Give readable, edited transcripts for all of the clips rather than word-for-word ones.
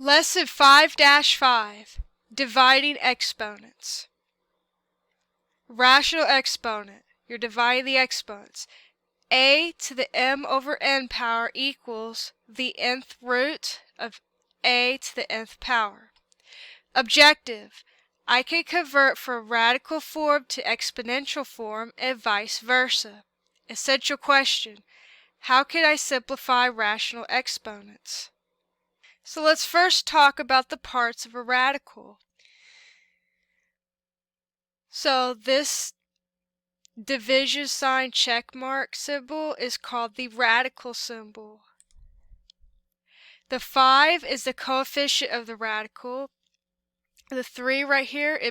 Lesson 5-5, Dividing Exponents. Rational exponent. You're dividing the exponents. A to the m over n power equals the nth root of a to the nth power. Objective. I can convert from radical form to exponential form and vice versa. Essential question. How can I simplify rational exponents? So let's first talk about the parts of a radical. So this division sign check mark symbol is called the radical symbol. The 5 is the coefficient of the radical. The 3 right here,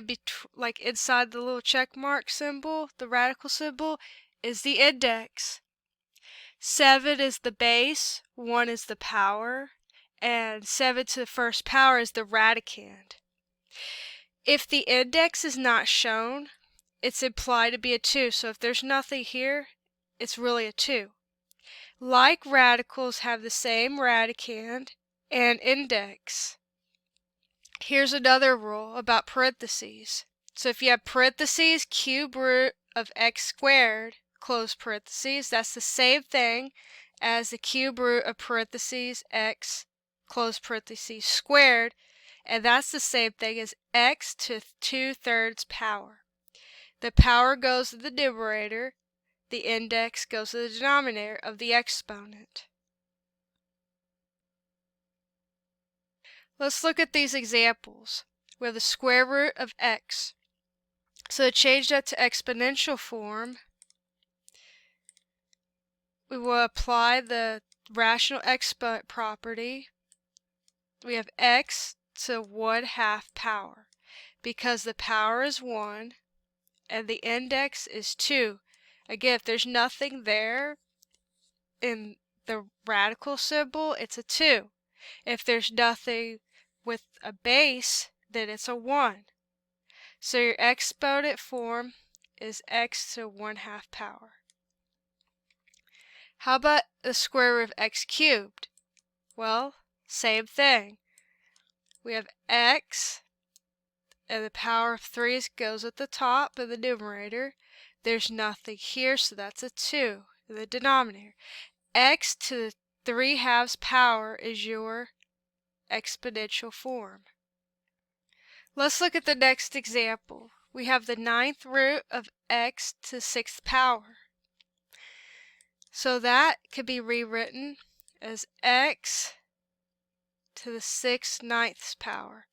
like inside the little check mark symbol, the radical symbol, is the index. 7 is the base, 1 is the power, and 7 to the first power is the radicand. If the index is not shown, it's implied to be a 2, so if there's nothing here, it's really a 2. Like radicals have the same radicand and index. Here's another rule about parentheses. So if you have parentheses, cube root of x squared, close parentheses, that's the same thing as the cube root of parentheses x, close parentheses, squared, and that's the same thing as x to 2/3 power. The power goes to the numerator, the index goes to the denominator of the exponent. Let's look at these examples. We have the square root of x. So to change that to exponential form, we will apply the rational exponent property. We have x to 1/2 power. Because the power is 1 and the index is 2. Again, if there's nothing there in the radical symbol, it's a 2. If there's nothing with a base, then it's a 1. So your exponent form is x to 1/2 power. How about the square root of x cubed? Well, same thing. We have x, and the power of 3 goes at the top of the numerator. There's nothing here, so that's a 2 in the denominator. X to the 3/2 power is your exponential form. Let's look at the next example. We have the 9th root of x to the 6th power. So that could be rewritten as x to the 6/9 power.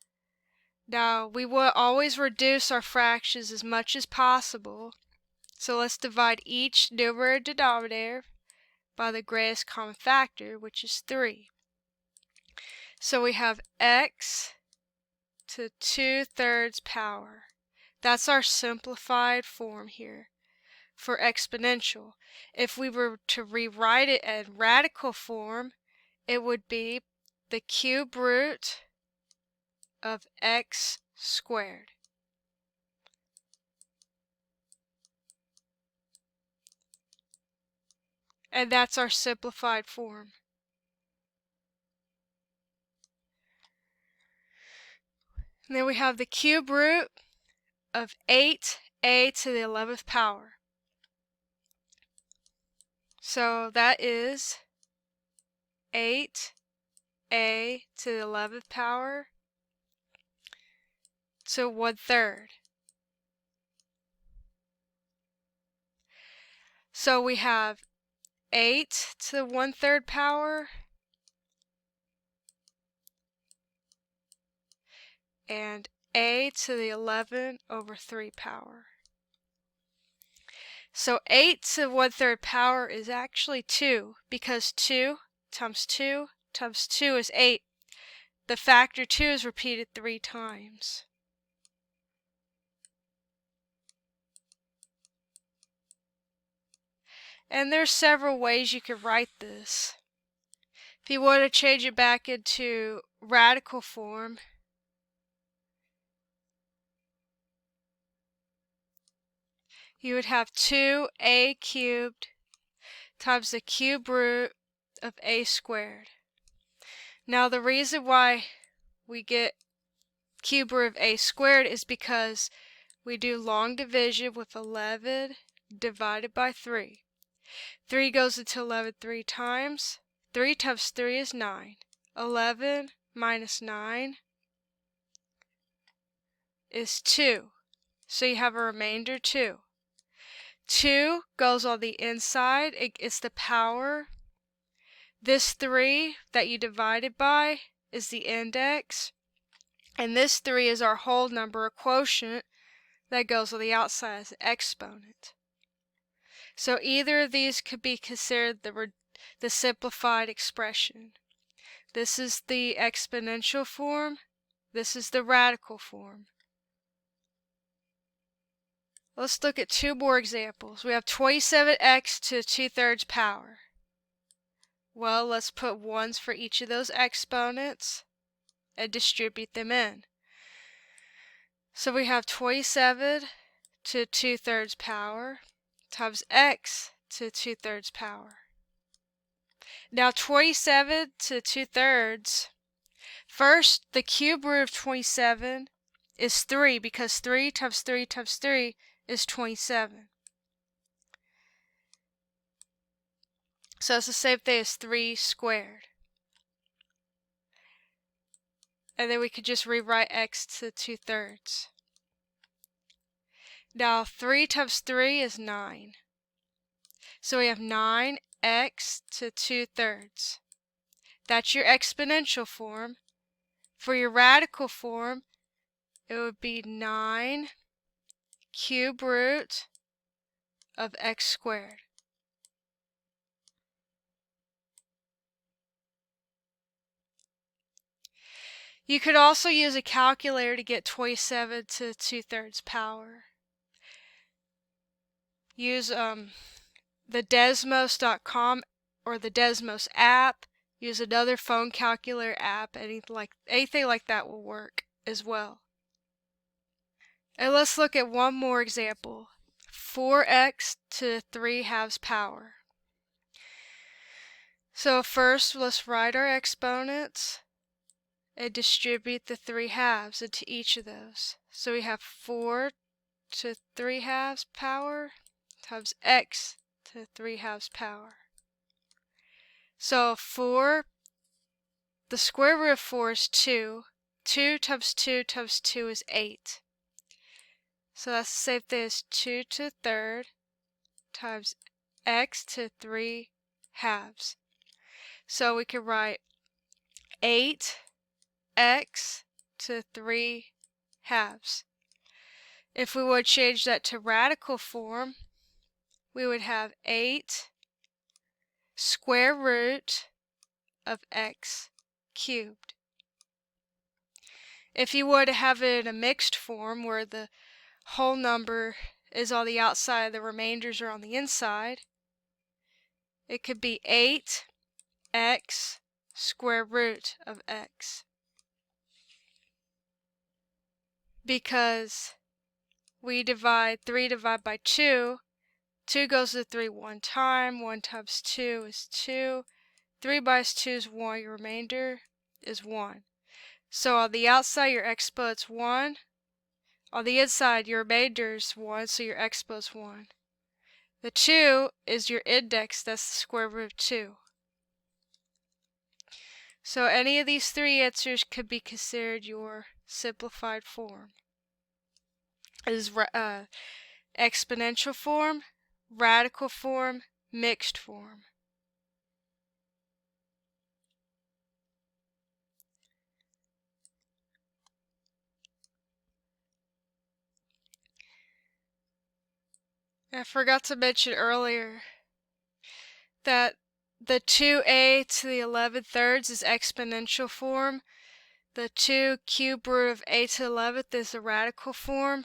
Now, we will always reduce our fractions as much as possible. So let's divide each numerator and denominator by the greatest common factor, which is 3. So we have x to 2/3 power. That's our simplified form here for exponential. If we were to rewrite it in radical form, it would be the cube root of x squared. And that's our simplified form. And then we have the cube root of 8a to the 11th power. So that is 8a to the 11th power to 1/3. So we have 8 to the 1/3 power and a to the 11/3 power. So 8 to 1/3 power is actually 2, because 2 times 2 times 2 is 8. The factor 2 is repeated 3 times. And there's several ways you could write this. If you want to change it back into radical form, you would have 2a cubed times the cube root of a squared. Now the reason why we get cube root of a squared is because we do long division with 11 divided by 3. 3 goes into 11 3 times. 3 times 3 is 9. 11 minus 9 is 2. So you have a remainder 2. 2 goes on the inside. It's the power. This 3 that you divided by is the index. And this 3 is our whole number, a quotient, that goes on the outside as an exponent. So either of these could be considered the simplified expression. This is the exponential form. This is the radical form. Let's look at 2 more examples. We have 27x to the 2/3 power. Well, let's put 1s for each of those exponents and distribute them in. So we have 27 to 2/3 power times x to 2/3 power. Now 27 to 2/3, first the cube root of 27 is 3 because 3 times 3 times 3 is 27. So it's the same thing as 3 squared. And then we could just rewrite x to 2/3. Now 3 times 3 is 9. So we have 9x to 2/3. That's your exponential form. For your radical form, it would be 9 cube root of x squared. You could also use a calculator to get 27 to 2/3 power. Use the Desmos.com or the Desmos app. Use another phone calculator app. Anything like that will work as well. And let's look at one more example. 4x to 3/2 power. So first, let's write our exponents and distribute the 3/2 into each of those. So we have 4 to 3/2 power times x to 3/2 power. So 4, the square root of 4 is 2. 2 times 2 times 2 is 8. So that's the same thing as 2 to the 3rd times x to 3/2. So we can write 8x to 3/2. If we would change that to radical form, we would have 8 square root of x cubed. If you were to have it in a mixed form where the whole number is on the outside, the remainders are on the inside, it could be 8x square root of x. Because we divide 3 divided by 2, 2 goes to 3 one time, 1 times 2 is 2, 3 minus 2 is 1, your remainder is 1. So on the outside your exponent's 1, on the inside your remainder is 1, so your exponent's 1. The 2 is your index, that's the square root of 2. So any of these 3 answers could be considered your simplified form. It is exponential form, radical form, mixed form. I forgot to mention earlier that the 2a to the 11/3 is exponential form. The 2 cube root of a to the 11th is the radical form.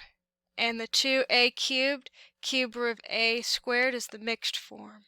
And the 2a cubed, cube root of a squared is the mixed form.